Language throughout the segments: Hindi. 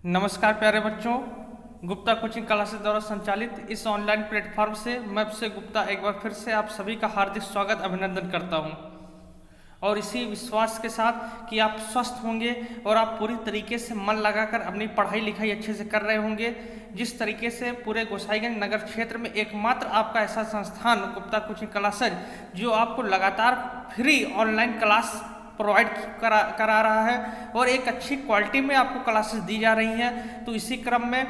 नमस्कार प्यारे बच्चों, गुप्ता कोचिंग क्लासेस द्वारा संचालित इस ऑनलाइन प्लेटफॉर्म से मैं आपसे गुप्ता एक बार फिर से आप सभी का हार्दिक स्वागत अभिनंदन करता हूं और इसी विश्वास के साथ कि आप स्वस्थ होंगे और आप पूरी तरीके से मन लगाकर अपनी पढ़ाई लिखाई अच्छे से कर रहे होंगे। जिस तरीके से पूरे गोसाईगंज नगर क्षेत्र में एकमात्र आपका ऐसा संस्थान गुप्ता कोचिंग क्लासेज जो आपको लगातार फ्री ऑनलाइन क्लास प्रोवाइड करा रहा है और एक अच्छी क्वालिटी में आपको क्लासेस दी जा रही हैं। तो इसी क्रम में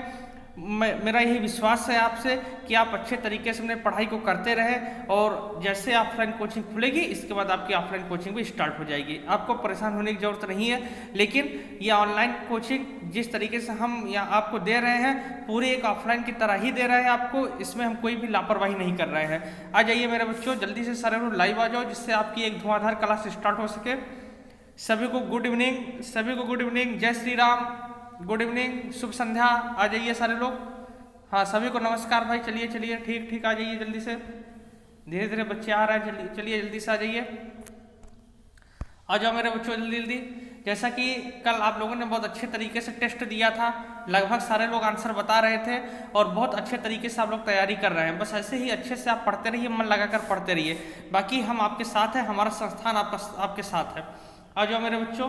मेरा यही विश्वास है आपसे कि आप अच्छे तरीके से अपने पढ़ाई को करते रहें और जैसे ऑफलाइन कोचिंग खुलेगी इसके बाद आपकी ऑफलाइन कोचिंग भी स्टार्ट हो जाएगी। आपको परेशान होने की ज़रूरत नहीं है, लेकिन यह ऑनलाइन कोचिंग जिस तरीके से हम यहाँ आपको दे रहे हैं पूरी एक ऑफलाइन की तरह ही दे रहे हैं आपको, इसमें हम कोई भी लापरवाही नहीं कर रहे हैं। आ जाइए मेरे बच्चों, जल्दी से सारे लोग लाइव आ जाओ जिससे आपकी एक धुआंधार क्लास स्टार्ट हो सके। सभी को गुड इवनिंग, जय श्री राम, गुड इवनिंग, शुभ संध्या। आ जाइए सारे लोग। हाँ, सभी को नमस्कार भाई। चलिए ठीक आ जाइए जल्दी से। धीरे धीरे बच्चे आ रहे हैं, चलिए जल्दी से आ जाइए। आ जाओ मेरे बच्चों जल्दी। जैसा कि कल आप लोगों ने बहुत अच्छे तरीके से टेस्ट दिया था, लगभग सारे लोग आंसर बता रहे थे और बहुत अच्छे तरीके से आप लोग तैयारी कर रहे हैं। बस ऐसे ही अच्छे से आप पढ़ते रहिए, मन लगाकर पढ़ते रहिए। बाकी हम आपके साथ हैं, हमारा संस्थान आपके साथ है। आ जाओ मेरे बच्चों।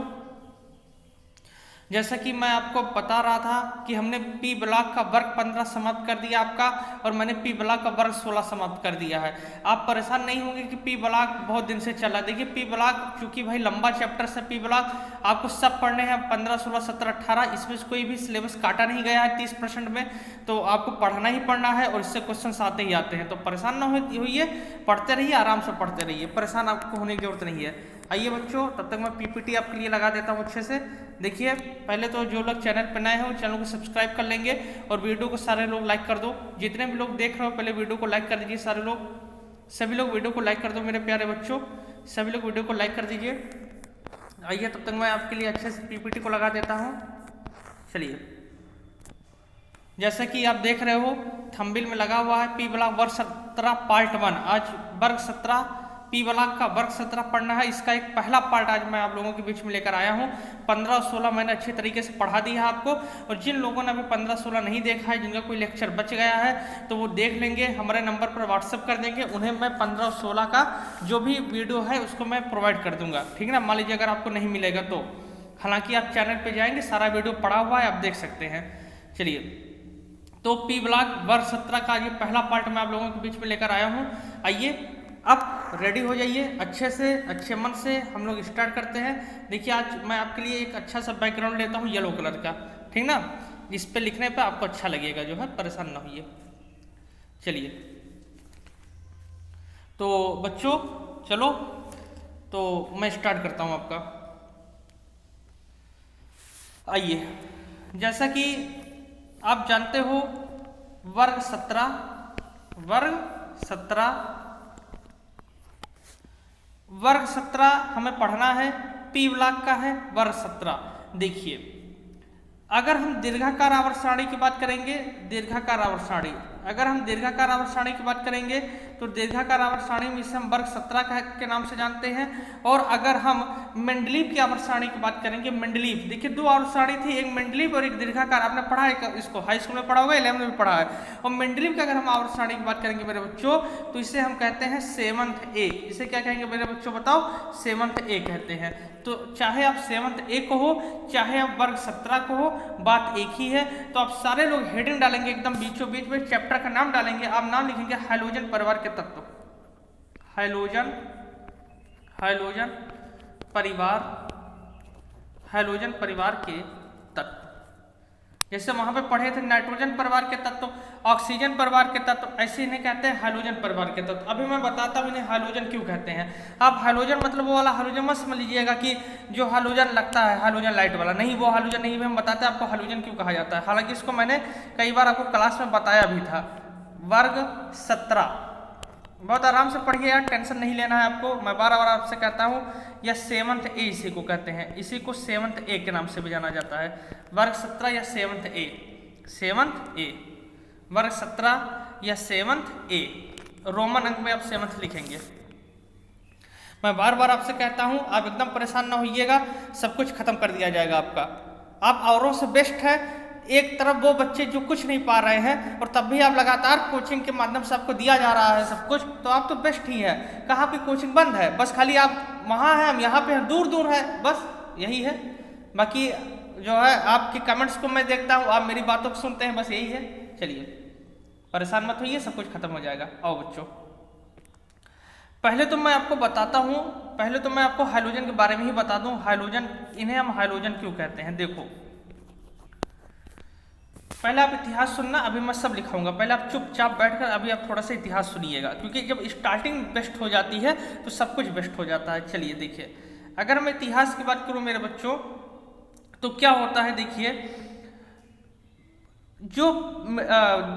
जैसा कि मैं आपको बता रहा था कि हमने पी ब्लॉक का वर्ग 15 समाप्त कर दिया आपका और मैंने पी ब्लॉक का वर्ग 16 समाप्त कर दिया है। आप परेशान नहीं होंगे कि पी ब्लॉक बहुत दिन से चला। देखिए पी ब्लॉक चूंकि भाई लंबा चैप्टर से पी ब्लॉक आपको सब पढ़ने हैं, 15, 16, 17, 18, इसमें कोई भी सिलेबस काटा नहीं गया है 30% में, तो आपको पढ़ना ही पढ़ना है और इससे क्वेश्चन आते ही आते हैं। तो परेशान ना होइए, पढ़ते रहिए, आराम से पढ़ते रहिए, परेशान आपको होने की जरूरत नहीं है। आइए बच्चों, तब तक मैं पीपीटी आपके लिए लगा देता हूँ अच्छे से। देखिए पहले तो जो लोग चैनल पर नए हैं वो चैनल को सब्सक्राइब कर लेंगे और वीडियो को सारे लोग लाइक कर दो। जितने भी लोग देख रहे हो पहले वीडियो को लाइक कर दीजिए सारे लोग। सभी लोग वीडियो को लाइक कर दो मेरे प्यारे बच्चों, सभी लोग वीडियो को लाइक कर दीजिए। आइए तब तक मैं आपके लिए अच्छे से पीपीटी को लगा देता हूँ। चलिए, जैसा कि आप देख रहे हो थंबनेल में लगा हुआ है पी ब्लॉक वर्ग 17 पार्ट 1। आज वर्ग 17 पी ब्लॉक का वर्ग 17 पढ़ना है। इसका एक पहला पार्ट आज मैं आप लोगों के बीच में लेकर आया हूँ। 15 और 16 मैंने अच्छे तरीके से पढ़ा दिया है आपको, और जिन लोगों ने अभी 15, 16 नहीं देखा है, जिनका कोई लेक्चर बच गया है तो वो देख लेंगे, हमारे नंबर पर व्हाट्सअप कर देंगे, उन्हें मैं 15 और 16 का जो भी वीडियो है उसको मैं प्रोवाइड कर दूंगा। ठीक है ना। मान लीजिए अगर आपको नहीं मिलेगा तो, हालांकि आप चैनल पर जाएंगे सारा वीडियो पड़ा हुआ है, आप देख सकते हैं। चलिए, तो पी ब्लॉक वर्ग 17 का ये पहला पार्ट मैं आप लोगों के बीच में लेकर आया हूँ। आइए अब रेडी हो जाइए, अच्छे से अच्छे मन से हम लोग स्टार्ट करते हैं। देखिए आज मैं आपके लिए एक अच्छा सा बैकग्राउंड लेता हूँ येलो कलर का, ठीक ना, जिस पे लिखने पे आपको अच्छा लगेगा, जो है परेशान ना होइए। चलिए तो बच्चों चलो, तो मैं स्टार्ट करता हूँ आपका। आइए, जैसा कि आप जानते हो वर्ग 17 हमें पढ़ना है, पी ब्लॉक का है वर्ग 17। देखिए अगर हम दीर्घाकार आवर्त सारणी की बात करेंगे, दीर्घाकार आवर्त सारणी, अगर हम दीर्घाकार आवर्त सारणी की बात करेंगे तो दीर्घाकार आवर्त सारणी में इसे हम वर्ग 17 के नाम से जानते हैं। और अगर हम मेंडलीव की आवर्त सारणी की बात करेंगे, मेंडलीव, देखिए दो आवर्त सारणी थी, एक मेंडलीव और एक दीर्घाकार। आपने पढ़ा है इसको, हाई स्कूल में पढ़ा होगा, 11 में भी पढ़ा है। और मेंडलीव की अगर हम आवर्त सारणी की बात करेंगे मेरे बच्चों तो इसे हम कहते हैं सेवंथ ए। इसे क्या कहेंगे मेरे बच्चों बताओ? सेवंथ ए कहते हैं। तो चाहे आप सेवंथ ए को हो, चाहे आप वर्ग 17 को हो, बात एक ही है। तो आप सारे लोग हेडिंग डालेंगे एकदम बीचों बीच में, चैप्टर का नाम डालेंगे, आप नाम लिखेंगे हाइलोजन परिवार के तत्व, हाइलोजन परिवार के तत्व। जैसे वहां पे पढ़े थे नाइट्रोजन परिवार के तत्व, ऑक्सीजन परिवार के तत्व, ऐसे इन्हें कहते हैं हाइलोजन परिवार के तत्व। अभी मैं बताता हूँ इन्हें हाइलोजन क्यों कहते हैं। आप हाइलोजन मतलब वो वाला हाइलोजन मत समझ लीजिएगा कि जो हाइलोजन लगता है हाइलोजन लाइट वाला, नहीं, वो हाइलोजन नहीं। हम बताते हैं आपको हाइलोजन क्यों कहा जाता है, हालांकि इसको मैंने कई बार आपको क्लास में बताया भी था। वर्ग 17 बहुत आराम से पढ़िए यार, टेंशन नहीं लेना है आपको। मैं बार बार आपसे कहता हूँ या सेवंथ ए इसी को कहते हैं, इसी को सेवंथ ए के नाम से भी जाना जाता है। वर्ग 17 या सेवंथ ए, वर्ग 17 या सेवंथ ए, रोमन अंक में आप सेवंथ लिखेंगे। मैं बार बार आपसे कहता हूँ आप एकदम परेशान ना होइएगा, सब कुछ खत्म कर दिया जाएगा आपका। आप औरों से बेस्ट है, एक तरफ वो बच्चे जो कुछ नहीं पा रहे हैं और तब भी आप लगातार कोचिंग के माध्यम से आपको दिया जा रहा है सब कुछ, तो आप तो बेस्ट ही है। कहाँ पे कोचिंग बंद है? बस खाली आप वहाँ हैं, हम यहाँ पे हैं, दूर दूर है, बस यही है। बाकी जो है आपके कमेंट्स को मैं देखता हूँ, आप मेरी बातों को सुनते हैं, बस यही है। चलिए परेशान मत होइए, सब कुछ खत्म हो जाएगा। आओ बच्चों, पहले तो मैं आपको बताता हूँ, पहले तो मैं आपको हाइड्रोजन के बारे में ही बता दूँ। हाइड्रोजन, इन्हें हम हाइड्रोजन क्यों कहते हैं? देखो पहले आप इतिहास सुनना, अभी मैं सब लिखाऊंगा, पहले आप चुपचाप बैठकर अभी आप थोड़ा सा इतिहास सुनिएगा, क्योंकि जब स्टार्टिंग बेस्ट हो जाती है तो सब कुछ बेस्ट हो जाता है। चलिए देखिए, अगर मैं इतिहास की बात करूं मेरे बच्चों, तो क्या होता है, देखिए जो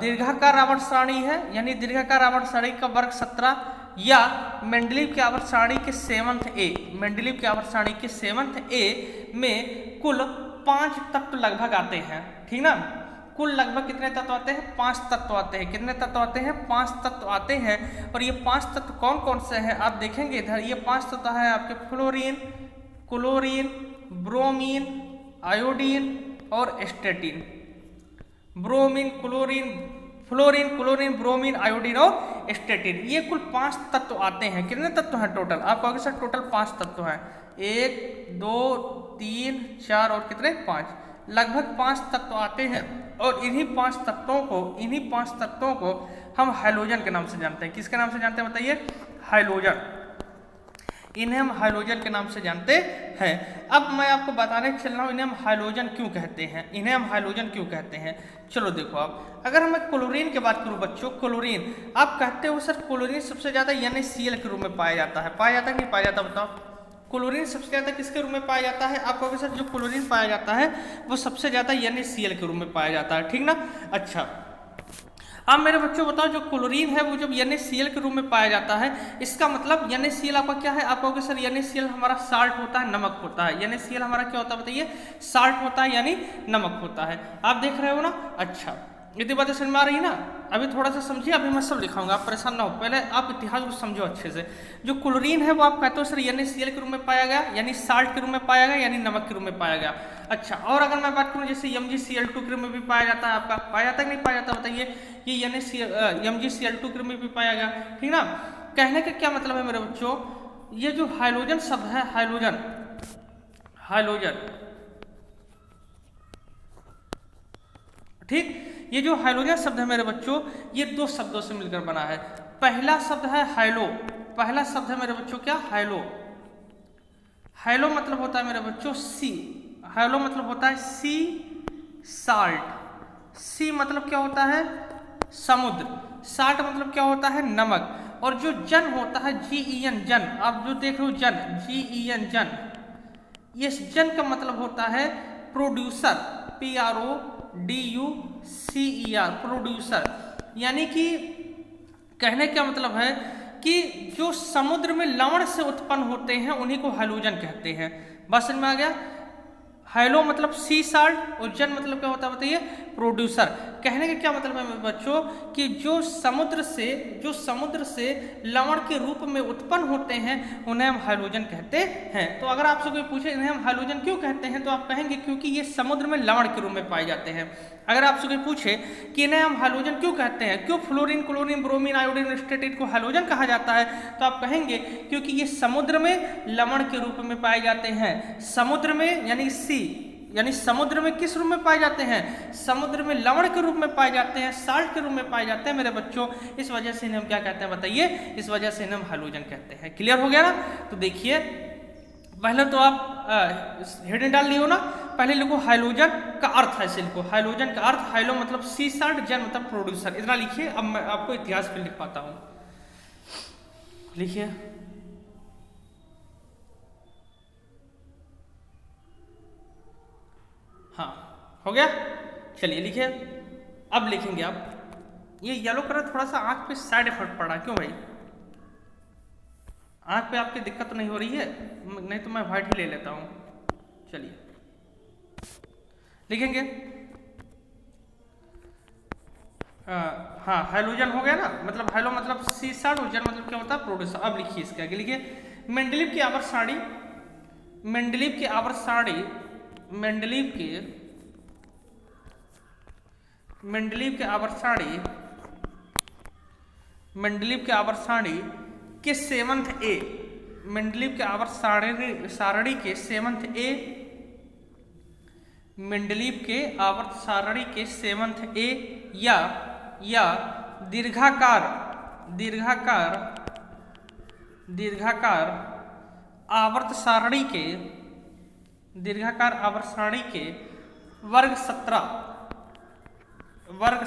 दीर्घाकार आवर्त सारणी है, यानी दीर्घाकार आवर्त सारणी का वर्ग 17 या मेंडलीव के आवर्त सारणी के 7th ए, मेंडलीव के आवर्त सारणी के 7th ए में कुल 5 तत्व लगभग आते हैं, ठीक ना। कुल लगभग कितने तत्व आते हैं? 5 तत्व आते हैं। कितने तत्व आते हैं? 5 तत्व आते हैं। और ये 5 तत्व कौन कौन से हैं आप देखेंगे इधर। ये 5 तत्व है आपके फ्लोरीन, क्लोरीन, ब्रोमीन, आयोडीन और statin. Bromine, chlorine, fluorine, chlorine, bromine, iodine और स्टेटिन, ये कुल 5 तत्व आते हैं। कितने तत्व हैं टोटल? आप कहोगे सर टोटल 5 तत्व हैं। 1 2 3 4 और कितने? 5, लगभग 5 तत्व आते हैं। और इन्हीं 5 तत्वों को हम हाइड्रोजन के नाम से जानते हैं। किसके नाम से जानते हैं बताइए? हाइड्रोजन। इन्हें हम हाइड्रोजन के नाम से जानते हैं। अब मैं आपको बताने चल रहा हूँ इन्हें हम हाइड्रोजन क्यों कहते हैं, इन्हें हम हाइड्रोजन क्यों कहते हैं। चलो देखो, आप अगर मैं क्लोरीन की बात करूँ बच्चों, क्लोरीन आप कहते हो सर क्लोरीन सबसे ज्यादा NaCl के रूप में पाया जाता है। पाया जाता है कि नहीं पाया जाता? बताओ, क्लोरीन सबसे ज्यादा किसके रूप में पाया जाता है? आप कहोगे सर जो क्लोरीन पाया जाता है वो सबसे ज्यादा NaCl के रूप में पाया जाता है, ठीक ना। अच्छा, अब मेरे बच्चों बताओ, जो क्लोरीन है वो जब NaCl के रूप में पाया जाता है, इसका मतलब NaCl आपका क्या है? आप कहोगे सर NaCl हमारा साल्ट होता है, नमक होता है। NaCl हमारा क्या होता है बताइए? साल्ट होता है, यानी नमक होता है। आप देख रहे हो ना। अच्छा, इतनी बातें समझ में आ रही है ना। अभी थोड़ा सा समझिए, अभी मैं सब लिखाऊंगा, आप परेशान ना हो, पहले आप इतिहास को समझो अच्छे से। जो क्लोरीन है वो आप कहते हो सर NaCl के रूप में पाया गया, यानी साल्ट के रूप में पाया गया, यानी नमक के रूप में पाया गया। अच्छा, और अगर मैं बात करूं जैसे MgCl2 के रूप में भी पाया जाता है, आपका पाया जाता है कि नहीं पाया जाता बताइए? ये MgCl2 के रूप में भी पाया गया, ठीक ना। कहने का क्या मतलब है मेरे बच्चों, ये जो हाइड्रोजन शब्द है, हाइड्रोजन, ठीक, ये जो हाइड्रोजन शब्द है मेरे बच्चों, ये 2 शब्दों से मिलकर बना है। पहला शब्द है हाइलो, पहला शब्द है मेरे बच्चों क्या? हाइलो। हाइलो मतलब होता है मेरे बच्चों सी, हाइलो मतलब होता है सी, साल्ट। सी मतलब क्या होता है? समुद्र। साल्ट मतलब क्या होता है? नमक। और जो जन होता है GEN, जन, आप जो देख रहे हो जन, GEN, जन, इस जन का मतलब होता है प्रोड्यूसर, PRODUCER, प्रोड्यूसर। यानी कि कहने का मतलब है कि जो समुद्र में लवण से उत्पन्न होते हैं उन्हीं को हाइड्रोजन कहते हैं। बस समझ में आ गया। हाइलो मतलब सी साल्ट और जन मतलब क्या होता है बताइए? प्रोड्यूसर। कहने का क्या मतलब है बच्चों कि जो समुद्र से लवण के रूप में उत्पन्न होते हैं उन्हें हम हाइड्रोजन कहते हैं। तो अगर आपसे कोई पूछे इन्हें हम हाइड्रोजन क्यों कहते हैं, तो आप कहेंगे क्योंकि ये समुद्र में लवण के रूप में पाए जाते हैं। अगर आपसे कोई पूछे कि इन्हें हम हाइड्रोजन क्यों कहते हैं, क्यों fluorine, chlorine, bromine, iodine, statin को हाइड्रोजन कहा जाता है, तो आप कहेंगे क्योंकि ये समुद्र में लवण के रूप में पाए जाते हैं। समुद्र में यानी सी, यानी समुद्र में किस रूप में पाए जाते हैं? समुद्र में लवण के रूप में पाए जाते हैं, साल्ट के रूप में पाए जाते हैं मेरे बच्चों। इस वजह से इन्हें हम क्या कहते हैं बताइए? इस वजह से इन्हें हम हाइड्रोजन कहते हैं। क्लियर हो गया ना। तो देखिए, पहले तो आप हेडिंग डाल लियो ना, पहले लिखो हाइड्रोजन का अर्थ है, लिखो हाइड्रोजन का अर्थ। हाइलो मतलब सी साल्ट, जन मतलब प्रोड्यूसर, इतना लिखिए। अब मैं आपको इतिहास पे लिख पाता हूँ, लिखिए। हाँ, हो गया। चलिए लिखिए। अब लिखेंगे आप, ये येलो कलर थोड़ा सा आंख पे साइड इफेक्ट पड़ा, क्यों भाई? आंख पे आपकी दिक्कत तो नहीं हो रही है? नहीं तो मैं व्हाइट ही ले लेता हूँ। चलिए लिखेंगे। हाँ, हाइड्रोजन हो गया ना, मतलब हाइलो मतलब सी साल्ट और जन मतलब क्या होता है? प्रोड्यूसर। अब लिखिए इसके आगे, लिखिए मेंडलीव की आवर्त सारणी, मेंडलीव की आवर्त सारणी, मेंडलीव के मेंडलीव के आवर्त सारणी के सेवंथ ए, मेंडलीव के आवर्त सारणी के सेवंथ ए, मेंडलीव के आवर्त सारणी के सेवंथ ए या दीर्घाकार आवर्त सारणी के वर्ग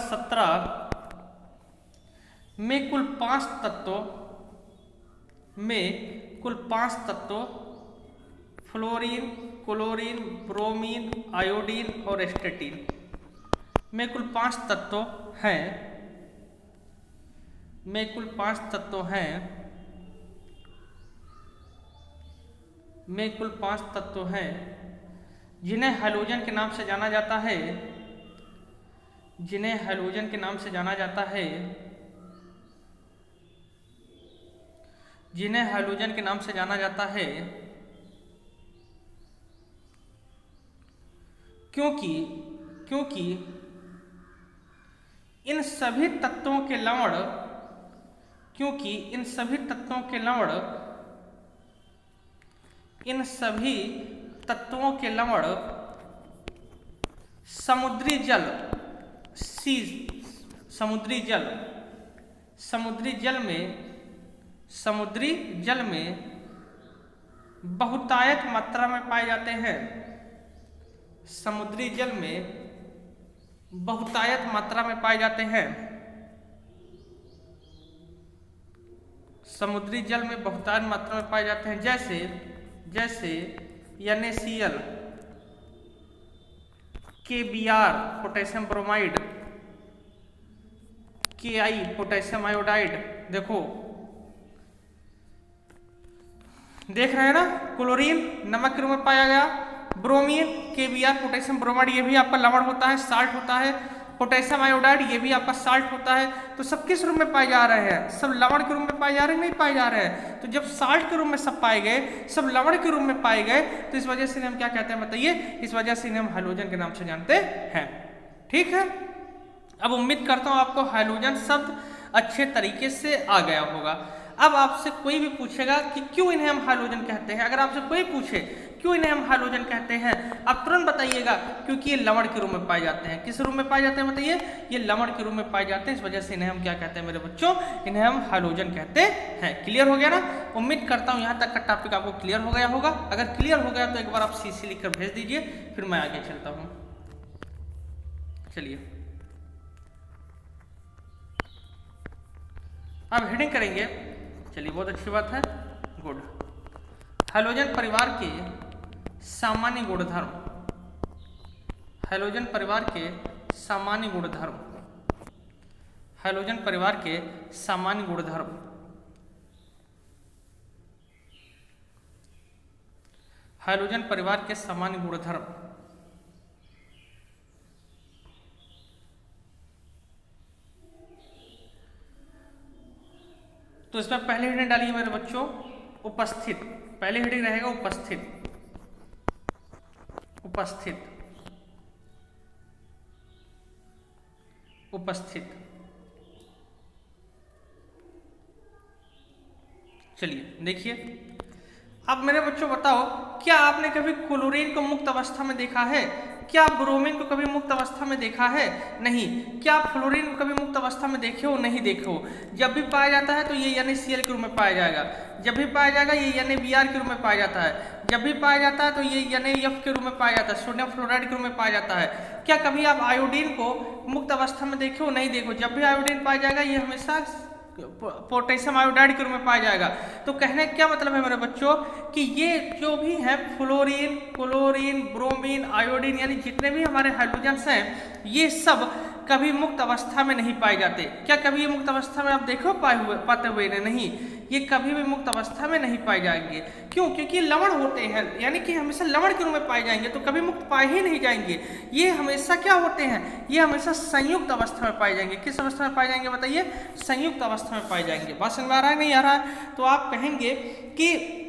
17 में कुल 5 तत्वों फ्लोरीन, क्लोरीन, ब्रोमीन, आयोडीन और एस्टेटिन में कुल 5 तत्व हैं जिन्हें हैलोजन के नाम से जाना जाता है, क्योंकि इन सभी तत्वों के लवण समुद्री जल में बहुतायत मात्रा में पाए जाते हैं। समुद्री जल में बहुतायत मात्रा में पाए जाते हैं, जैसे NaCl, KBr potassium bromide, Ki potassium iodide. देखो देख रहे हैं ना, क्लोरीन नमक के रूप में पाया गया, ब्रोमीन KBr पोटेशियम ब्रोमाइड ये भी आपका लवण होता है, साल्ट होता है, पोटेशियम आयोडाइड ये भी आपका साल्ट होता है। तो सब किस रूप में पाए जा रहे हैं? सब लवण के रूप में पाए जा रहे हैं, नहीं पाए जा रहे हैं। तो जब साल्ट के रूप में सब पाए गए, सब लवण के रूप में पाए गए, तो इस वजह से हम क्या कहते हैं बताइए? इस वजह से हम हैलोजन के नाम से जानते हैं। ठीक है, अब उम्मीद करता हूं आपको हैलोजन शब्द अच्छे तरीके से आ गया होगा। अब आपसे कोई भी पूछेगा कि क्यों इन्हें हम हैलोजन कहते हैं, अगर आपसे कोई पूछे क्यों इन्हें हम हैलोजन कहते हैं, आप तुरंत बताइएगा क्योंकि ये लवण के रूप में पाए जाते हैं। किस रूप में पाए जाते हैं बताइए? ये लवण के रूप में पाए जाते हैं, इस वजह से इन्हें हम क्या कहते हैं मेरे बच्चों? इन्हें हम हैलोजन कहते हैं। क्लियर हो गया ना? उम्मीद करता हूँ यहाँ तक का टॉपिक आपको क्लियर हो गया होगा। अगर क्लियर हो गया तो एक बार आप CC लिखकर भेज दीजिए, फिर मैं आगे चलता हूँ। चलिए अब हेडिंग करेंगे। चलिए बहुत अच्छी बात है, गुड। हैलोजन परिवार के सामान्य गुणधर्म, हैलोजन परिवार के सामान्य गुणधर्म, हैलोजन परिवार के सामान्य गुणधर्म। हैलोजन परिवार के सामान्य गुणधर्म। तो इसमें पहले हेडिंग डालिए मेरे बच्चों, उपस्थित। पहले हेडिंग रहेगा उपस्थित, उपस्थित, उपस्थित। चलिए देखिए, अब मेरे बच्चों बताओ, क्या आपने कभी क्लोरीन को मुक्त अवस्था में देखा है? क्या ब्रोमीन को कभी मुक्त अवस्था में देखा है? नहीं। क्या फ्लोरीन को कभी मुक्त अवस्था में देखे हो? नहीं देखे हो। जब भी पाया जाता है तो ये NaCl के रूप में पाया जाएगा, जब भी पाया जाएगा ये NaBr के रूप में पाया जाता है, जब भी पाया जाता है तो ये NaF के रूप में पाया जाता है, सोडियम फ्लोराइड के रूप में पाया जाता है। क्या कभी आप आयोडीन को मुक्त अवस्था में देखे हो? नहीं देखो। जब भी आयोडीन पाया जाएगा ये हमेशा पोटेशियम आयोडाइड के रूप में पाया जाएगा। तो कहने का क्या मतलब है मेरे बच्चों कि ये जो भी है फ्लोरीन, क्लोरीन, ब्रोमीन, आयोडीन यानी जितने भी हमारे हाइड्रोजन्स हैं ये सब कभी मुक्त अवस्था में नहीं पाए जाते। क्या कभी ये मुक्त अवस्था में आप देखो पाते हुए नहीं, ये कभी भी मुक्त अवस्था में नहीं पाए जाएंगे। क्यों? क्योंकि लवण होते हैं, यानी कि हमेशा लवण के रूप में पाए जाएंगे, तो कभी मुक्त पाए ही नहीं जाएंगे। ये हमेशा क्या होते हैं? ये हमेशा संयुक्त अवस्था में पाए जाएंगे। किस अवस्था में पाए जाएंगे बताइए? संयुक्त अवस्था में पाए जाएंगे। बात समझ में आ रहा है नहीं आ रहा है? तो आप कहेंगे कि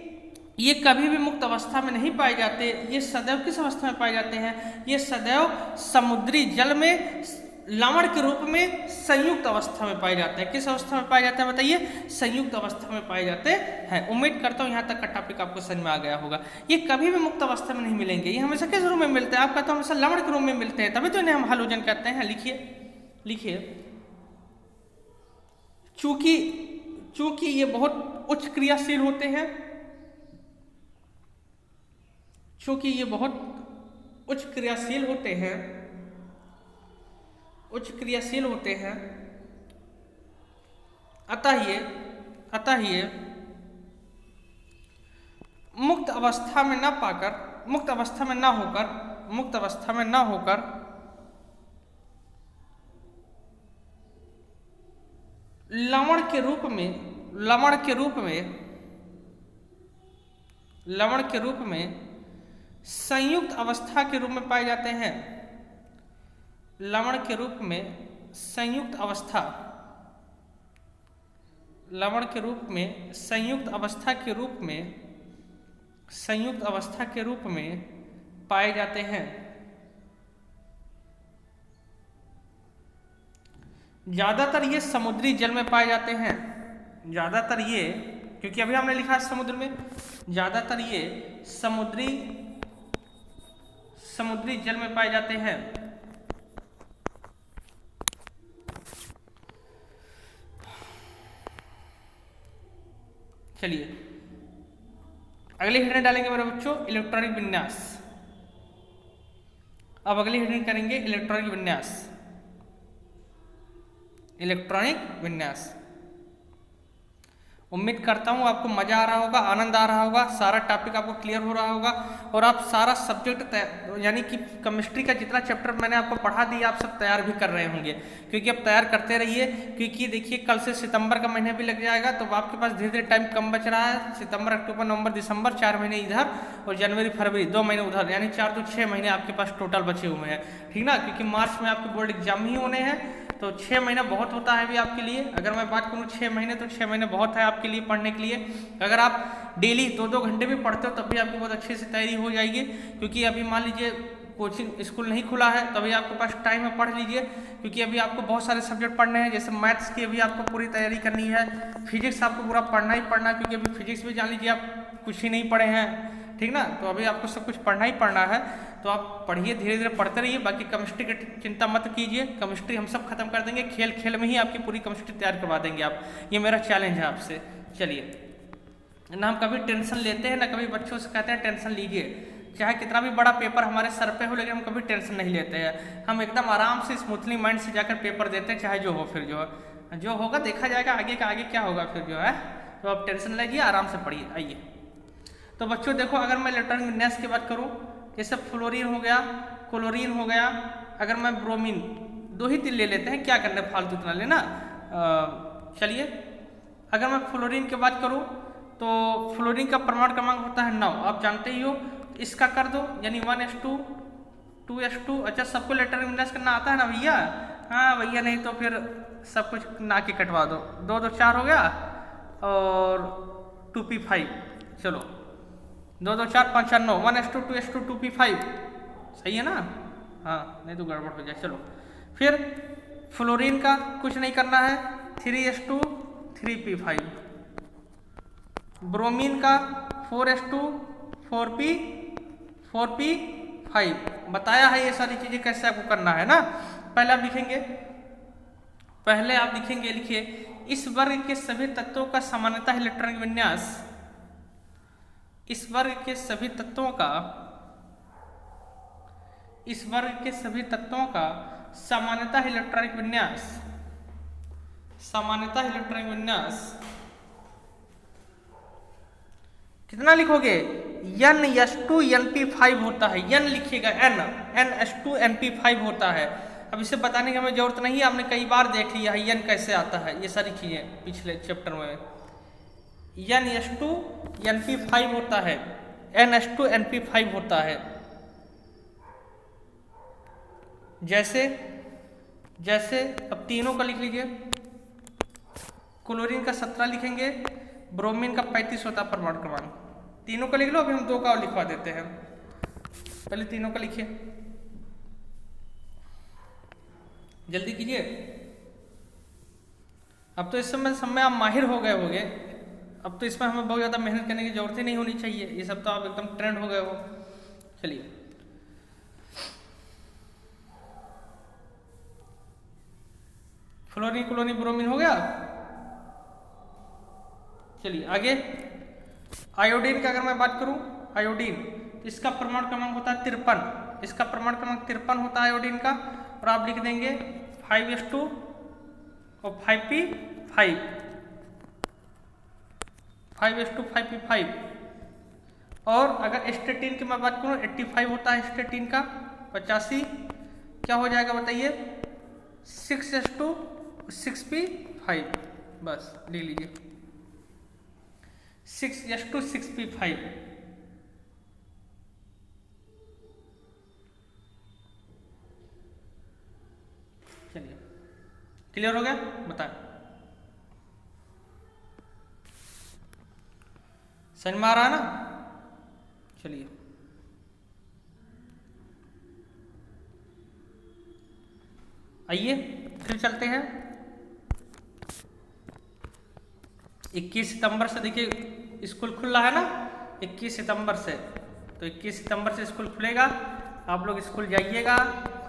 ये कभी भी मुक्त अवस्था में नहीं पाए जाते। ये सदैव किस अवस्था में पाए जाते हैं? ये सदैव समुद्री जल में लवण के रूप में संयुक्त अवस्था में पाए जाते हैं। किस अवस्था में पाए जाते हैं बताइए? संयुक्त अवस्था में पाए जाते हैं। उम्मीद करता हूँ यहाँ तक का टॉपिक आपको समझ में आ गया होगा। ये कभी भी मुक्त अवस्था में नहीं मिलेंगे, ये हमेशा किस रूप में मिलते हैं? आपका तो हमेशा लवण के रूप में मिलते हैं, तभी तो इन्हें हम हलोजन कहते हैं। लिखिए चूंकि ये बहुत उच्च क्रियाशील होते हैं, चूंकि ये बहुत उच्च क्रियाशील होते हैं, अतः ये मुक्त अवस्था में न होकर लवण के रूप में संयुक्त अवस्था के रूप में पाए जाते हैं। लवण के रूप में संयुक्त अवस्था के रूप में पाए जाते हैं। ज्यादातर ये समुद्री जल में पाए जाते हैं। ज्यादातर ये, क्योंकि अभी हमने लिखा है समुद्र में, ज्यादातर ये समुद्री जल में पाए जाते हैं। चलिए अगली हेडिंग डालेंगे मेरे बच्चों, इलेक्ट्रॉनिक विन्यास। अब अगली हेडिंग करेंगे इलेक्ट्रॉनिक विन्यास। उम्मीद करता हूँ आपको मजा आ रहा होगा, आनंद आ रहा होगा, सारा टॉपिक आपको क्लियर हो रहा होगा और आप सारा सब्जेक्ट यानी कि केमिस्ट्री का जितना चैप्टर मैंने आपको पढ़ा दिया आप सब तैयार भी कर रहे होंगे। क्योंकि अब तैयार करते रहिए, क्योंकि देखिए कल से सितंबर का महीना भी लग जाएगा, तो आपके पास धीरे धीरे टाइम कम बच रहा है। सितंबर, अक्टूबर, नवंबर, दिसंबर 4 महीने इधर और जनवरी, फरवरी 2 महीने उधर, यानी 4 तो 6 महीने आपके पास टोटल बचे हुए हैं। ठीक ना? क्योंकि मार्च में आपके बोर्ड एग्जाम ही होने हैं, तो 6 महीना बहुत होता है अभी आपके लिए। अगर मैं बात करूँ 6 महीने, तो 6 महीने बहुत है आपके लिए पढ़ने के लिए। अगर आप डेली 2-2 घंटे भी पढ़ते हो तब भी आपकी बहुत अच्छे से तैयारी हो जाएगी। क्योंकि अभी मान लीजिए कोचिंग स्कूल नहीं खुला है, तभी आपके पास टाइम है, पढ़ लीजिए। क्योंकि अभी आपको बहुत सारे सब्जेक्ट पढ़ने हैं, जैसे मैथ्स की अभी आपको पूरी तैयारी करनी है, फिजिक्स आपको पूरा पढ़ना ही पढ़ना, क्योंकि अभी फिजिक्स भी जान लीजिए आप कुछ ही नहीं पढ़े हैं। ठीक ना? तो अभी आपको सब कुछ पढ़ना ही पढ़ना है, तो आप पढ़िए, धीरे धीरे पढ़ते रहिए। बाकी केमिस्ट्री की चिंता मत कीजिए, केमिस्ट्री हम सब खत्म कर देंगे, खेल खेल में ही आपकी पूरी केमिस्ट्री तैयार करवा देंगे आप। ये मेरा चैलेंज है आपसे। चलिए, ना हम कभी टेंशन लेते हैं, ना कभी बच्चों से कहते हैं टेंशन लीजिए। चाहे कितना भी बड़ा पेपर हमारे सर पे हो, लेकिन हम कभी टेंशन नहीं लेते हैं। हम एकदम आराम से स्मूथली माइंड से जाकर पेपर देते हैं, चाहे जो हो। फिर जो होगा देखा जाएगा, आगे का आगे क्या होगा फिर जो है। तो आप टेंशन लीजिए, आराम से पढ़िए। आइए तो बच्चों देखो, अगर मैं इलेक्ट्रॉनिक विन्यास की बात करूँ, जैसे फ्लोरीन हो गया, क्लोरीन हो गया, अगर मैं ब्रोमीन, 2 ही 3 ले लेते हैं, क्या करना फालतू इतना लेना। चलिए, अगर मैं फ्लोरीन की बात करूँ तो फ्लोरीन का परमाणु क्रमांक होता है 9, आप जानते ही हो। इसका कर दो, यानी 1s2 2s2। अच्छा, सबको इलेक्ट्रॉनिक विन्यास करना आता है ना भैया? हाँ भैया, नहीं तो फिर सब कुछ ना के कटवा दो। 2 2 4 हो गया और 2p5। चलो, 2 2 4 5 4 9, 1s2 2s2 2p5, सही है ना? हाँ, नहीं तो गड़बड़ हो जाए। चलो, फिर फ्लोरीन का कुछ नहीं करना है, 3s2 3p5। ब्रोमीन का 4s2 4p5। बताया है ये सारी चीजें कैसे आपको करना है ना। पहले आप लिखेंगे, लिखिए, इस वर्ग के सभी तत्वों का सामान्यतः इलेक्ट्रॉनिक विन्यास, इस वर्ग के सभी तत्वों का सामान्यतः इलेक्ट्रॉनिक विन्यास कितना लिखोगे? NS2 NP5 होता है। N लिखिएगा, NS2 NP5 होता है। अब इसे बताने की हमें जरूरत नहीं है, आपने कई बार देख लिया है N कैसे आता है, ये सारी चीजें पिछले चैप्टर में। NS2 NP5 होता है, NS2 NP5 होता है। जैसे अब तीनों का लिख लीजिए। क्लोरीन का 17 लिखेंगे, ब्रोमीन का 35 होता है परमाणु क्रमांक। तीनों का लिख लो, अभी हम 2 का और लिखवा देते हैं। पहले तीनों का लिखिए। जल्दी कीजिए। अब तो इस समय आप माहिर हो गए होंगे, अब तो इसमें हमें बहुत ज़्यादा मेहनत करने की जरूरत ही नहीं होनी चाहिए, ये सब तो आप एकदम ट्रेंड हो गए हो। चलिए, फ्लोरीन क्लोरीन ब्रोमीन हो गया। चलिए आगे, आयोडीन का अगर मैं बात करूं, आयोडीन, तो इसका परमाणु क्रमांक होता है 53, इसका परमाणु क्रमांक 53 होता है आयोडीन का। और आप लिख देंगे 5s2 और 5p5, 5s2 5p5। और अगर स्टेटिन की मैं बात करूं 85 होता है स्टेटिन का, 85 क्या हो जाएगा बताइए, 6s2 6p5, बस लिख लीजिए 6s2 6p5। चलिए क्लियर हो गया, बताएं समझ में आ रहा है ना। चलिए आइए फिर चलते हैं। 21 सितंबर से देखिए स्कूल खुल रहा है ना, 21 सितंबर से, तो 21 सितंबर से स्कूल खुलेगा। आप लोग स्कूल जाइएगा,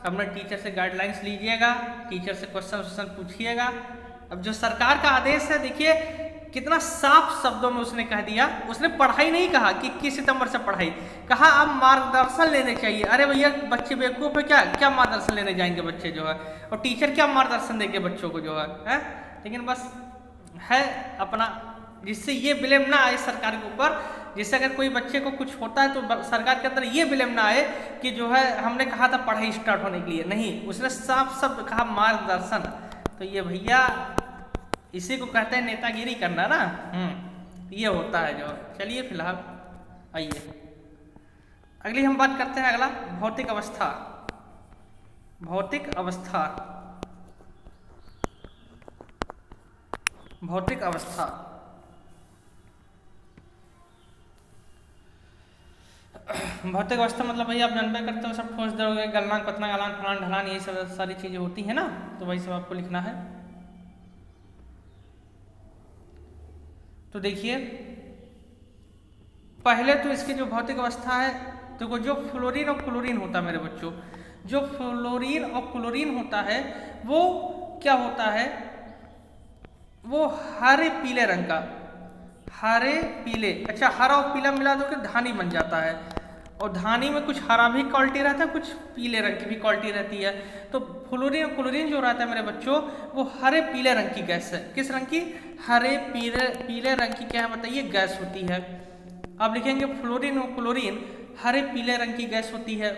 अपने टीचर से गाइडलाइंस लीजिएगा, टीचर से क्वेश्चन पूछिएगा। अब जो सरकार का आदेश है देखिए कितना साफ शब्दों में उसने कह दिया, उसने पढ़ाई नहीं कहा कि 21 सितंबर से पढ़ाई, कहा आप मार्गदर्शन लेने चाहिए। अरे भैया बच्चे बेवकूफ है क्या, क्या मार्गदर्शन लेने जाएंगे बच्चे जो है, और टीचर क्या मार्गदर्शन देंगे बच्चों को जो है? लेकिन बस है अपना, जिससे ये ब्लेम ना आए सरकार के ऊपर, जिससे अगर कोई बच्चे को कुछ होता है तो सरकार के अंदर ये ब्लेम ना आए कि जो है हमने कहा था पढ़ाई स्टार्ट होने के लिए, नहीं, उसने साफ शब्द कहा मार्गदर्शन। तो ये भैया इसी को कहते हैं नेतागिरी करना ना, ये होता है जो। चलिए फिलहाल आइए अगली हम बात करते हैं, अगला भौतिक अवस्था। भौतिक अवस्था, भौतिक अवस्था, भौतिक अवस्था मतलब भैया आप जानते करते हो, सब ठोस दोगे, गलनांक पतनांक अलान फलान ढलान, यही सब सारी चीजें होती है ना, तो वही सब आपको लिखना है। तो देखिए पहले तो इसकी जो भौतिक अवस्था है, तो जो फ्लोरीन और क्लोरीन होता है मेरे बच्चों, जो फ्लोरीन और क्लोरीन होता है वो क्या होता है, वो हरे पीले रंग का, हरे पीले, अच्छा हरा और पीला मिला दो कि धानी बन जाता है, और धानी में कुछ हरा भी क्वालिटी रहता है, कुछ पीले रंग की भी क्वालिटी रहती है। तो फ्लोरीन और क्लोरीन जो रहता है मेरे बच्चों, वो हरे पीले रंग की गैस है। किस रंग की? हरे पीले रंग की क्या है बताइए, गैस होती है। आप लिखेंगे फ्लोरीन और क्लोरीन हरे पीले रंग की गैस होती है,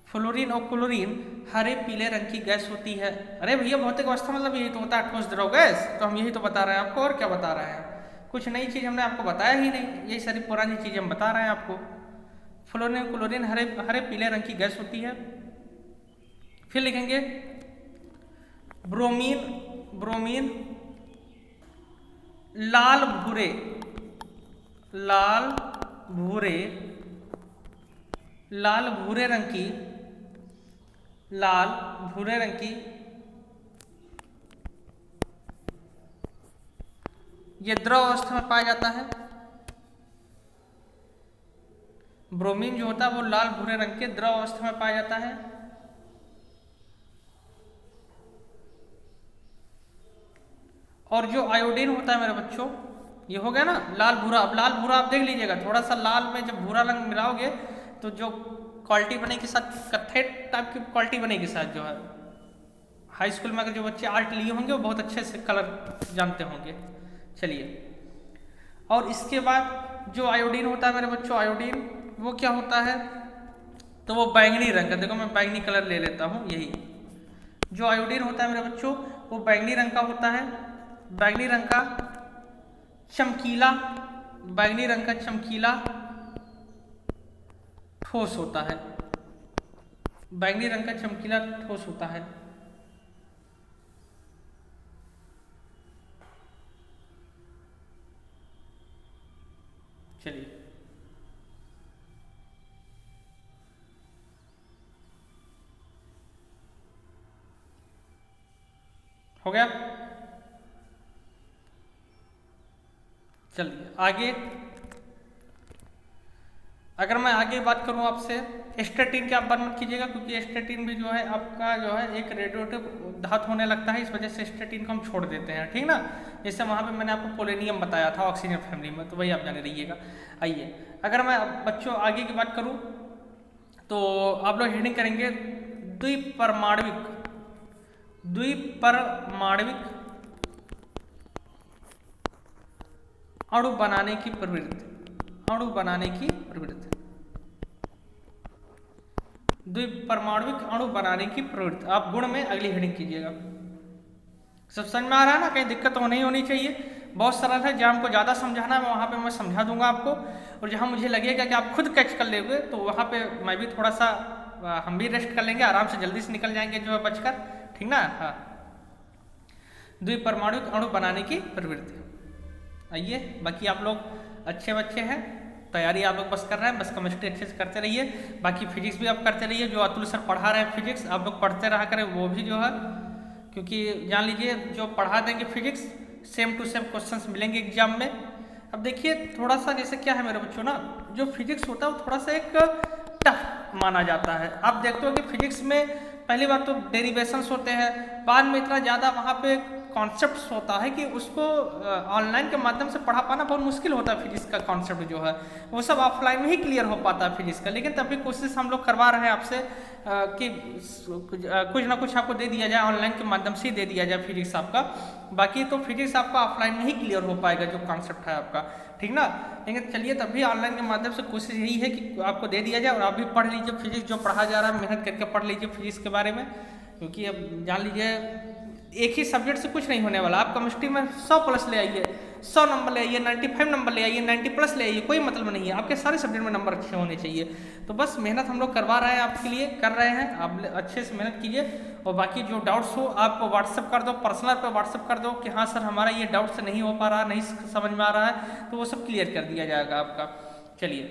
फ्लोरीन और क्लोरीन हरे पीले रंग की गैस होती है। अरे भैया भौतिक अवस्था मतलब यही तो होता है, ठोस द्रव गैस, तो हम यही तो बता रहे हैं आपको, और क्या बता रहे हैं, कुछ नई चीज हमने आपको बताया ही नहीं, यही सारी पुरानी चीजें हम बता रहे हैं आपको। फ्लोरीन क्लोरीन हरे हरे पीले रंग की गैस होती है। फिर लिखेंगे ब्रोमीन, ब्रोमीन लाल भूरे, लाल भूरे, लाल भूरे रंग की, लाल भूरे रंग की, ये द्रव अवस्था में पाया जाता है। ब्रोमीन जो होता है वो लाल भूरे रंग के द्रव अवस्था में पाया जाता है। और जो आयोडीन होता है मेरे बच्चों, ये हो गया ना लाल भूरा। अब लाल भूरा आप देख लीजिएगा, थोड़ा सा लाल में जब भूरा रंग मिलाओगे तो जो क्वालिटी बनेगी साथ कत्थे टाइप की क्वालिटी बनेगी साथ जो है। हाई स्कूल में अगर जो बच्चे आर्ट लिए होंगे वो बहुत अच्छे से कलर जानते होंगे। चलिए, और इसके बाद जो आयोडीन होता है मेरे बच्चों, आयोडीन वो क्या होता है, तो वो बैंगनी रंग का, देखो मैं बैंगनी कलर ले लेता हूँ, यही जो आयोडीन होता है मेरे बच्चों वो बैंगनी रंग का होता है, बैंगनी रंग का चमकीला, बैंगनी रंग का चमकीला ठोस होता है, बैंगनी रंग का चमकीला ठोस होता है। चलिए हो गया। चलिए आगे, अगर मैं आगे बात करूं आपसे, स्टेटिन की आप बात मत कीजिएगा, क्योंकि स्टेटिन भी जो है आपका जो है एक रेडियोटिव धातु होने लगता है, इस वजह से स्टेटिन को हम छोड़ देते हैं, ठीक ना। जैसे वहाँ पे मैंने आपको पोलेनियम बताया था ऑक्सीजन फैमिली में, तो वही आप जाने रहिएगा। आइए, अगर मैं बच्चों आगे की बात करूँ तो आप लोग हेडिंग करेंगे द्विपरमाणविक अणु बनाने की प्रवृत्ति, द्विपरमाणविक अणु बनाने की प्रवृत्ति। आप गुण में अगली हेडिंग कीजिएगा। सब समझ में आ रहा है ना, कहीं दिक्कत तो नहीं होनी चाहिए, बहुत सरल है। जहाँ हमको ज़्यादा समझाना है वहाँ पे मैं समझा दूंगा आपको, और जहाँ मुझे लगेगा कि आप खुद कैच कर लेंगे तो वहाँ पे मैं भी थोड़ा सा हम भी रेस्ट कर लेंगे, आराम से जल्दी से निकल जाएंगे जो है बचकर, ठीक ना। हाँ, द्विपरमाणुक अणु बनाने की प्रवृत्ति। आइए, बाकी आप लोग अच्छे बच्चे हैं, तैयारी आप लोग बस कर रहे हैं, बस केमिस्ट्री अच्छे से करते रहिए, बाकी फिजिक्स भी आप करते रहिए। जो अतुल सर पढ़ा रहे हैं फिजिक्स, आप लोग पढ़ते रहा करें वो भी जो है, क्योंकि जान लीजिए जो पढ़ा देंगे physics same to same questions मिलेंगे एग्जाम में। अब देखिए थोड़ा सा जैसे क्या है मेरे बच्चों ना, जो फिजिक्स होता है वो थोड़ा सा एक टफ माना जाता है। आप देखते हो कि फिजिक्स में पहली बात तो डेरिवेशंस होते हैं, बाद में इतना ज़्यादा वहाँ पे कॉन्सेप्ट्स होता है कि उसको ऑनलाइन के माध्यम से पढ़ा पाना बहुत मुश्किल होता है। फिजिक्स का कॉन्सेप्ट जो है वो सब ऑफलाइन में ही क्लियर हो पाता है फिजिक्स का, लेकिन तब भी कोशिश हम लोग करवा रहे हैं आपसे कि कुछ ना कुछ आपको दे दिया जाए, ऑनलाइन के माध्यम से ही दे दिया जाए फिजिक्स आपका। बाकी तो फिजिक्स आपका ऑफलाइन में ही क्लियर हो पाएगा जो कॉन्सेप्ट है आपका, ठीक ना। लेकिन चलिए तब भी ऑनलाइन के माध्यम से कोशिश यही है कि आपको दे दिया जाए, और आप भी पढ़ लीजिए फिजिक्स जो पढ़ा जा रहा है, मेहनत करके पढ़ लीजिए फिजिक्स के बारे में, क्योंकि अब जान लीजिए एक ही सब्जेक्ट से कुछ नहीं होने वाला। आप केमिस्ट्री में 100 प्लस ले आइए, 100 नंबर ले आइए, 95 नंबर ले आइए, 90 प्लस ले आइए, कोई मतलब नहीं है, आपके सारे सब्जेक्ट में नंबर अच्छे होने चाहिए। तो बस मेहनत हम लोग करवा रहे हैं आपके लिए, कर रहे हैं, आप अच्छे से मेहनत कीजिए। और बाकी जो डाउट्स हो आप व्हाट्सअप कर दो, पर्सनल पे व्हाट्सअप कर दो कि हाँ सर हमारा ये डाउट से नहीं हो पा रहा, नहीं समझ में आ रहा है, तो वो सब क्लियर कर दिया जाएगा आपका। चलिए,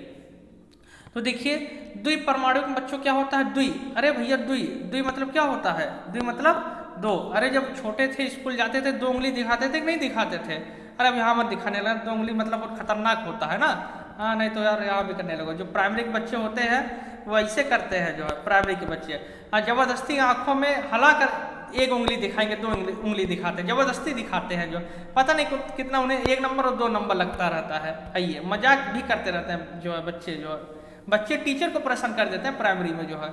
तो देखिए द्विपरमाणु में बच्चों क्या होता है, द्वि, अरे भैया द्वि मतलब क्या होता है, द्वि मतलब दो। अरे जब छोटे थे स्कूल जाते थे 2 उंगली दिखाते थे कि नहीं दिखाते थे, अरे अब यहाँ मत दिखाने लगा, 2 उंगली मतलब बहुत खतरनाक होता है ना। हाँ, नहीं तो यार यहाँ भी करने लगो। जो प्राइमरी के बच्चे होते हैं वो ऐसे करते हैं, जो है प्राइमरी के बच्चे हाँ जबरदस्ती आंखों में हला कर 1 उंगली दिखाएंगे, 2 उंगली दिखाते हैं, जबरदस्ती दिखाते हैं, जो पता नहीं कितना उन्हें 1 नंबर और 2 नंबर लगता रहता है। आइए, मजाक भी करते रहते हैं जो है बच्चे, जो है बच्चे टीचर को परेशान कर देते हैं प्राइमरी में। जो है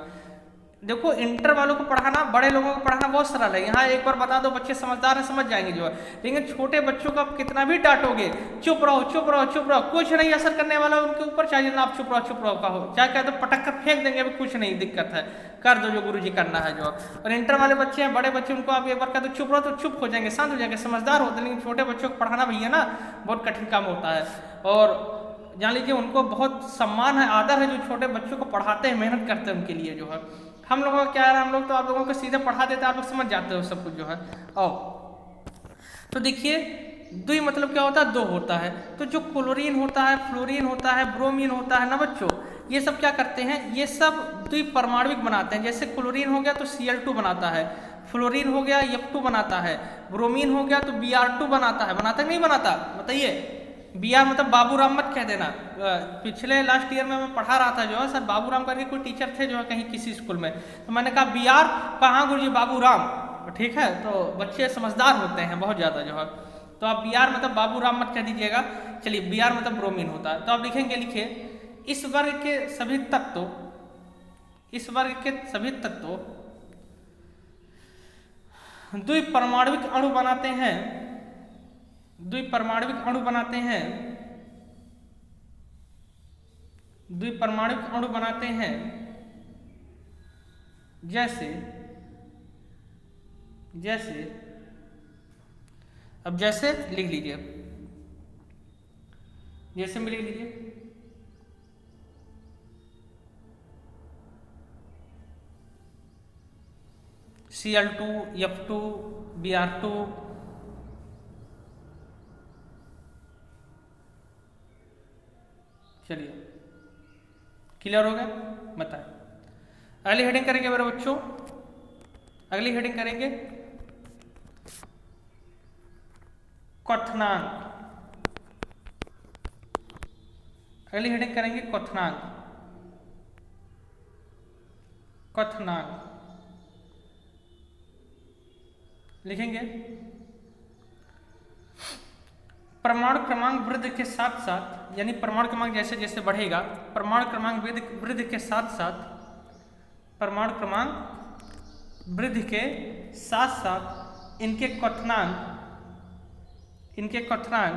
देखो इंटर वालों को पढ़ाना, बड़े लोगों को पढ़ाना बहुत सरल है, यहाँ एक बार बता दो बच्चे समझदार हैं समझ जाएंगे जो है। लेकिन छोटे बच्चों को आप कितना भी डांटोगे, चुप रहो चुप रहो चुप रहो, कुछ नहीं असर करने वाला उनके ऊपर, चाहे जितना आप चुप रहो कहो, चाहे कह दो पटक कर फेंक देंगे, अभी कुछ नहीं दिक्कत है, कर दो जो गुरुजी करना है जो। और इंटर वाले बच्चे हैं, बड़े बच्चे, उनको आप एक बार कह दो चुप रहो तो चुप हो जाएंगे, शांत हो जाएंगे, समझदार होते हैं। लेकिन छोटे बच्चों को पढ़ाना भैया ना बहुत कठिन काम होता है, और जान लीजिए उनको बहुत सम्मान है, आदर है जो छोटे बच्चों को पढ़ाते हैं, मेहनत करते हैं उनके लिए जो है। हम लोगों का क्या है, हम लोग तो आप लोगों को सीधे पढ़ा देते हैं, आप लोग समझ जाते हो सब कुछ जो है। और तो देखिए द्वि मतलब क्या होता है, 2 होता है। तो जो क्लोरीन होता है, फ्लोरीन होता है, ब्रोमीन होता है ना बच्चों, ये सब क्या करते हैं, ये सब द्विपरमाणविक बनाते हैं। जैसे क्लोरीन हो गया तो Cl2 बनाता है, फ्लोरीन हो गया F2 बनाता है, ब्रोमीन हो गया तो Br2 बनाता है। बनाता नहीं बनाता, बताइए। Br मतलब बाबूराम मत कह देना, पिछले लास्ट ईयर में मैं पढ़ा रहा था जो है, सर बाबूराम करके कोई टीचर थे जो है कहीं किसी स्कूल में, तो मैंने कहा Br कहाँ गुरुजी, बाबूराम, ठीक है। तो बच्चे समझदार होते हैं बहुत ज़्यादा जो है, तो आप Br मतलब बाबूराम मत कह दीजिएगा। चलिए, Br मतलब ब्रोमीन होता है, तो आप लिखेंगे, लिखिए इस वर्ग के सभी तत्व, इस वर्ग के सभी तत्व द्विपरमाणविक अणु बनाते हैं, द्विपरमाणविक अणु बनाते हैं, द्विपरमाणविक अणु बनाते हैं। जैसे जैसे अब जैसे लिख लीजिए, जैसे में लिख लीजिए Cl2 F2 Br2, चलिए क्लियर हो गया, बताएं। अगली हेडिंग करेंगे मेरे बच्चों, अगली हेडिंग करेंगे क्वथनांक। अगली हेडिंग करेंगे क्वथनांक। क्वथनांक लिखेंगे परमाणु क्रमांक वृद्धि के साथ साथ, यानी परमाणु क्रमांक जैसे जैसे बढ़ेगा, परमाणु क्रमांक वृद्धि के साथ साथ, परमाणु क्रमांक वृद्धि के साथ साथ इनके क्वथनांक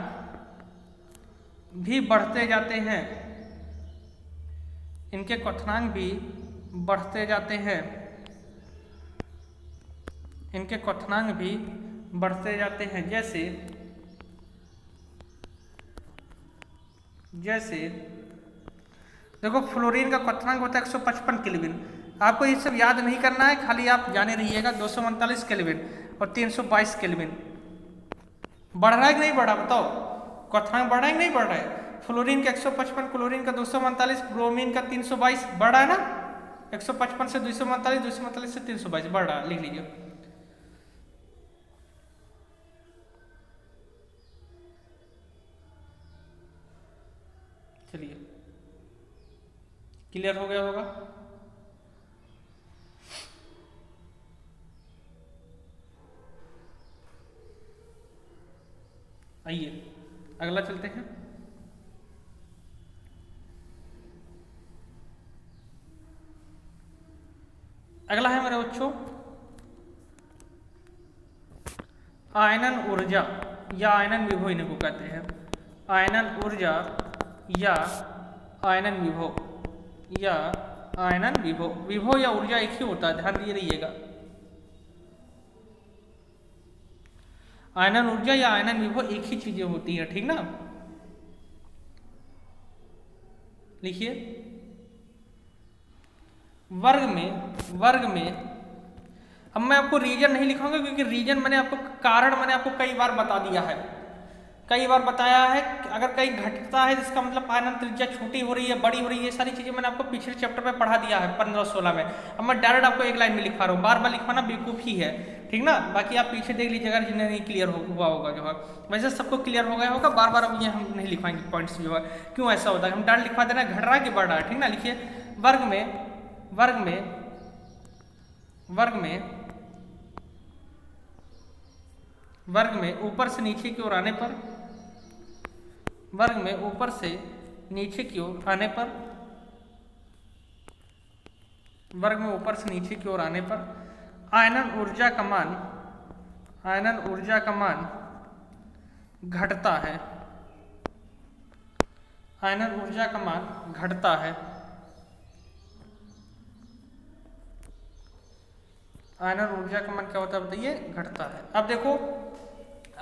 भी बढ़ते जाते हैं। इनके क्वथनांक भी बढ़ते जाते हैं। इनके क्वथनांक भी बढ़ते जाते हैं। जैसे देखो फ्लोरीन का क्वथनांक होता है 155 केल्विन। आपको ये सब याद नहीं करना है, खाली आप जाने रहिएगा 239 केल्विन और 322 केल्विन। बढ़ रहा है कि नहीं बढ़ रहा, बताओ क्वथनांक बढ़ रहा है कि नहीं बढ़ रहा है? फ्लोरीन का 155, क्लोरीन का 239, ब्रोमीन का 322 बढ़ रहा है ना। 155 से 239, 239 से 322 बढ़ रहा है, लिख लीजिए। चलिए क्लियर हो गया होगा। आइए अगला चलते हैं। अगला है मेरे बच्चों आयनन ऊर्जा या आयनन विभव, इन्हें को कहते हैं आयनन ऊर्जा या आयनन विभव या आयनन विभव। विभव या ऊर्जा एक ही होता है, ध्यान दिए रहिएगा। आयनन ऊर्जा या आयनन विभव एक ही चीजें होती है, ठीक ना। लिखिए वर्ग में अब मैं आपको रीजन नहीं लिखूंगा क्योंकि रीजन मैंने आपको कई बार बता दिया है, कई बार बताया है। अगर कहीं घटता है जिसका मतलब आयनन त्रिज्या छोटी हो रही है, बड़ी हो रही है, ये सारी चीजें मैंने आपको पिछले चैप्टर में पढ़ा दिया है 15-16 में। अब मैं डायरेक्ट आपको एक लाइन में लिखवा रहा हूँ, बार बार लिखवाना बेवकूफ़ी है, ठीक ना। बाकी आप पीछे देख लीजिएगा जिन्हें नहीं क्लियर हुआ होगा जो है, वैसे सबको क्लियर हो गया होगा। बार बार अब ये हम नहीं लिखवाएंगे पॉइंट्स जो है, क्यों ऐसा होता है, हम डायरेक्ट लिखवा देना घट रहा है कि बढ़ रहा है, ठीक ना। लिखिए वर्ग में ऊपर से नीचे की ओर आने पर, वर्ग में ऊपर से नीचे की ओर आने पर, वर्ग में ऊपर से नीचे की ओर आने पर आयनन ऊर्जा का मान घटता है। आयनन ऊर्जा का मान घटता है। आयनन ऊर्जा का मान क्या होता है बताइए? घटता है। अब देखो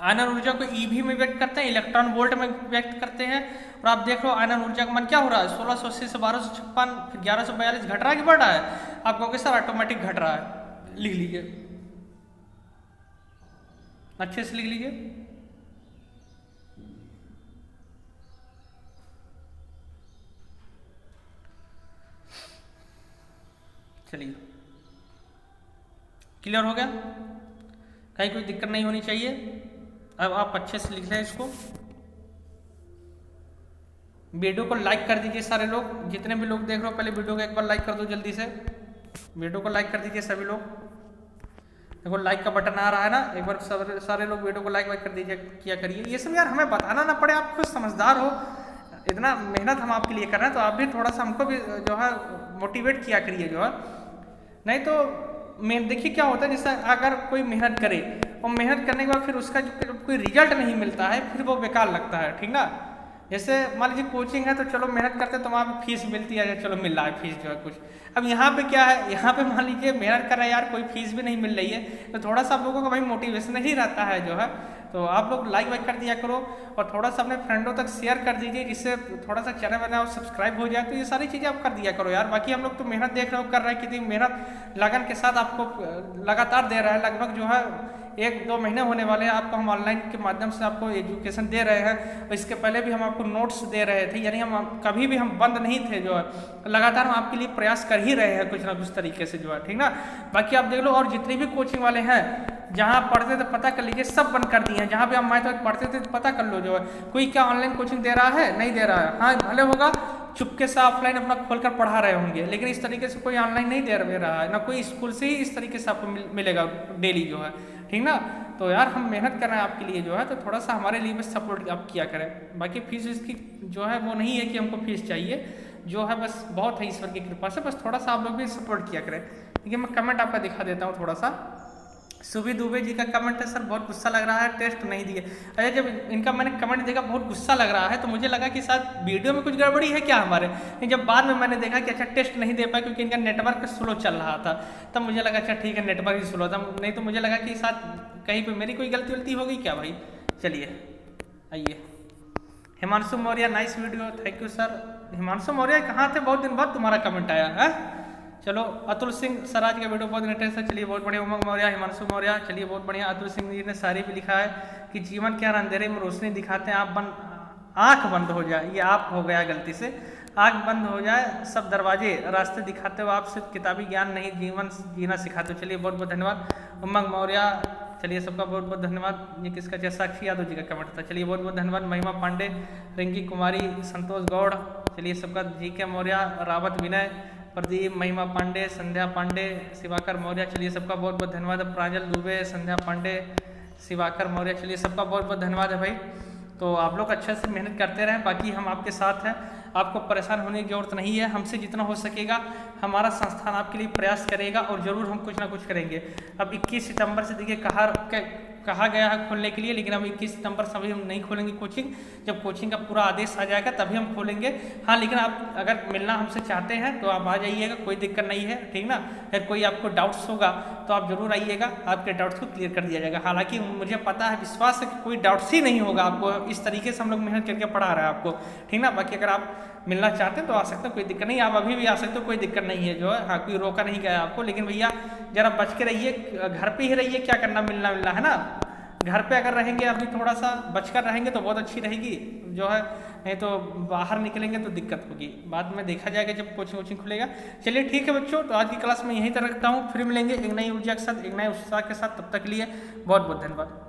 आयनन ऊर्जा को ईवी में व्यक्त करते हैं, इलेक्ट्रॉन वोल्ट में व्यक्त करते हैं। और आप देख लो आयनन ऊर्जा का मान क्या हो रहा है, 1680 से 1256, फिर 1142, घट रहा है कि बढ़ रहा है? आप कहोगे सर ऑटोमेटिक घट रहा है, लिख लीजिए, अच्छे से लिख लीजिए। चलिए क्लियर हो गया, कहीं कोई दिक्कत नहीं होनी चाहिए। अब आप अच्छे से लिख लें इसको। वीडियो को लाइक कर दीजिए सारे लोग, जितने भी लोग देख रहे हो पहले वीडियो को एक बार लाइक कर दो जल्दी से। वीडियो को लाइक कर दीजिए सभी लोग। देखो लाइक का बटन आ रहा है ना, एक बार सारे लोग वीडियो को लाइक कर दीजिए, किया करिए। ये सब यार हमें बताना ना पड़े, आप खुद समझदार हो, इतना मेहनत हम आपके लिए कर रहे हैं तो आप भी थोड़ा सा हमको भी जो है मोटिवेट किया करिए जो है। नहीं तो देखिए क्या होता है, जैसे अगर कोई मेहनत करे और मेहनत करने के बाद फिर उसका जो कोई रिजल्ट नहीं मिलता है फिर वो बेकार लगता है, ठीक ना। जैसे मान लीजिए कोचिंग है तो चलो मेहनत करते हैं तो वहाँ पे फीस मिलती है, चलो मिल रहा है फीस जो है कुछ। अब यहाँ पे क्या है, यहाँ पे मान लीजिए मेहनत कर रहे हैं यार, कोई फीस भी नहीं मिल रही है, तो थोड़ा सा आप लोगों का भाई मोटिवेशन नहीं रहता है जो है। तो आप लोग लाइक वाइक कर दिया करो और थोड़ा सा अपने फ्रेंडों तक शेयर कर दीजिए, जिससे थोड़ा सा चैनल बना और सब्सक्राइब हो जाए। तो ये सारी चीज़ें आप कर दिया करो यार। बाकी हम लोग तो मेहनत देख रहे हो कर रहे हैं, कितनी मेहनत लगन के साथ आपको लगातार दे रहा है। लगभग जो है 1-2 महीने होने वाले हैं आपको हम ऑनलाइन के माध्यम से आपको एजुकेशन दे रहे हैं। और इसके पहले भी हम आपको नोट्स दे रहे थे, यानी हम कभी भी हम बंद नहीं थे जो है, लगातार हम आपके लिए प्रयास कर ही रहे हैं कुछ ना कुछ तरीके से जो है, ठीक ना। बाकी आप देख लो और जितने भी कोचिंग वाले हैं जहाँ पढ़ते थे पता कर लीजिए, सब बंद कर दिए हैं। जहाँ भी आप मैथ पढ़ते थे तो पता कर लो जो है। कोई क्या ऑनलाइन कोचिंग दे रहा है? नहीं दे रहा है। हाँ भले होगा चुपके से ऑफलाइन अपना खोलकर पढ़ा रहे होंगे, लेकिन इस तरीके से कोई ऑनलाइन नहीं दे रहा है, ना कोई स्कूल से ही इस तरीके से आपको मिलेगा डेली जो है, ठीक ना। तो यार हम मेहनत कर रहे हैं आपके लिए जो है, तो थोड़ा सा हमारे लिए भी सपोर्ट आप किया करें। बाकी फीस इसकी जो है वो नहीं है कि हमको फीस चाहिए जो है, बस बहुत है ईश्वर की कृपा से, बस थोड़ा सा आप लोग भी सपोर्ट किया करें। ठीक है, मैं कमेंट आपका दिखा देता हूँ थोड़ा सा। सुबी दुबे जी का कमेंट है, सर बहुत गुस्सा लग रहा है, टेस्ट नहीं दिए। अरे जब इनका मैंने कमेंट देखा बहुत गुस्सा लग रहा है, तो मुझे लगा कि शायद वीडियो में कुछ गड़बड़ी है क्या हमारे, लेकिन जब बाद में मैंने देखा कि अच्छा टेस्ट नहीं दे पाया क्योंकि इनका नेटवर्क स्लो चल रहा था, तब मुझे लगा अच्छा ठीक है नेटवर्क ही स्लो था, नहीं तो मुझे लगा कि शायद कहीं पर मेरी कोई गलती वलती हो गई क्या भाई। चलिए आइए, Himanshu Maurya nice video, thank you sir. Himanshu Maurya कहाँ थे, बहुत दिन बाद तुम्हारा कमेंट आया है। चलो अतुल सिंह सर आज का वीडियो बहुत इंटरेस्ट है, चलिए बहुत बढ़िया। उमंग मौर्य, हिमांशु मौर्य, चलिए बहुत बढ़िया। अतुल सिंह जी ने सारी भी लिखा है कि जीवन के हर अंधेरे में रोशनी दिखाते हैं, आँख बंद हो जाए, ये आप हो गया गलती से, आँख बंद हो जाए सब दरवाजे, रास्ते दिखाते हो आप, सिर्फ किताबी ज्ञान नहीं जीवन जीना सिखाते हो। चलिए बहुत बहुत धन्यवाद उमंग मौर्य, चलिए सबका बहुत बहुत धन्यवाद। ये किसका है, साक्षी यादव जी का कमेंट था, चलिए बहुत बहुत धन्यवाद। महिमा पांडे, रिंकी कुमारी, संतोष गौड़, चलिए सबका। जी के मौर्य, रावत विनय, प्रदीप, महिमा पांडे, संध्या पांडे, शिवाकर मौर्य, चलिए सबका बहुत बहुत धन्यवाद। प्रांजल दुबे, संध्या पांडे, शिवाकर मौर्य, चलिए सबका बहुत बहुत धन्यवाद है भाई। तो आप लोग अच्छे से मेहनत करते रहें, बाकी हम आपके साथ हैं, आपको परेशान होने की जरूरत नहीं है। हमसे जितना हो सकेगा हमारा संस्थान आपके लिए प्रयास करेगा और ज़रूर हम कुछ ना कुछ करेंगे। अब 21 सितंबर से देखिए कहा गया है खोलने के लिए, लेकिन अब 21 सितंबर से अभी हम नहीं खोलेंगे कोचिंग, जब कोचिंग का पूरा आदेश आ जाएगा तभी हम खोलेंगे। हाँ लेकिन आप अगर मिलना हमसे चाहते हैं तो आप आ जाइएगा, कोई दिक्कत नहीं है, ठीक ना। फिर कोई आपको डाउट्स होगा तो आप जरूर आइएगा, आपके डाउट्स को क्लियर कर दिया जाएगा। हालांकि मुझे पता है, विश्वास है कि कोई डाउट्स ही नहीं होगा आपको, इस तरीके से हम लोग मेहनत करके पढ़ा रहे हैं आपको, ठीक ना। बाकी अगर आप मिलना चाहते हैं तो आ सकते हैं, कोई दिक्कत नहीं, आप अभी भी आ सकते हो, कोई दिक्कत नहीं है जो है। हाँ कोई रोका नहीं गया आपको, लेकिन भैया जरा बच के रहिए, घर पे ही रहिए, क्या करना मिलना है ना। घर पे अगर रहेंगे अभी थोड़ा सा बचकर रहेंगे तो बहुत अच्छी रहेगी जो है, नहीं तो बाहर निकलेंगे तो दिक्कत होगी, बाद में देखा जाएगा जब कोचिंग वोचिंग खुलेगा। चलिए ठीक है बच्चों, तो आज की क्लास में यहीं तक रखता हूँ, फिर मिलेंगे एक नई ऊर्जा के साथ, एक नए उत्साह के साथ, तब तक के लिए बहुत बहुत धन्यवाद।